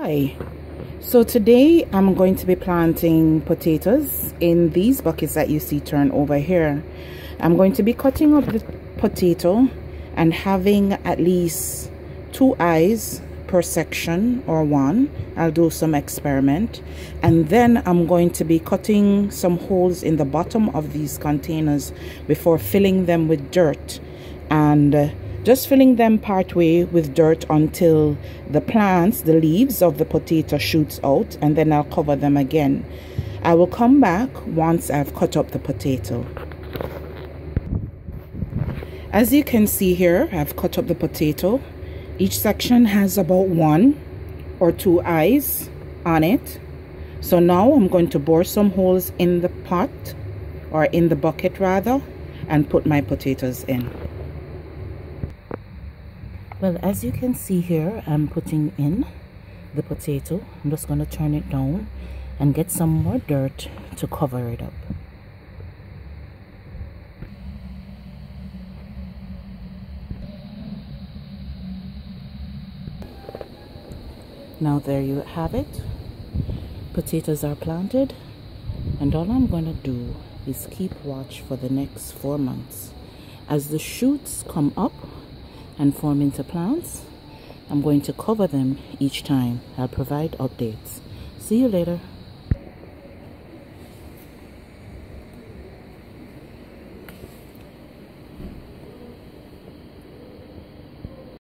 Hi, so today I'm going to be planting potatoes in these buckets that you see turned over here. I'm going to be cutting up the potato and having at least 2 eyes per section or one. I'll do some experiment, and then I'm going to be cutting some holes in the bottom of these containers before filling them with dirt, and just filling them partway with dirt until the plants, the leaves of the potato shoots out, and then I'll cover them again. I will come back once I've cut up the potato. As you can see here, I've cut up the potato. Each section has about 1 or 2 eyes on it. So now I'm going to bore some holes in the pot, or in the bucket rather, and put my potatoes in. Well, as you can see here, I'm putting in the potato. I'm just going to turn it down and get some more dirt to cover it up. Now there you have it. Potatoes are planted, and all I'm going to do is keep watch for the next 4 months. As the shoots come up and form into plants, I'm going to cover them each time. I'll provide updates. See you later.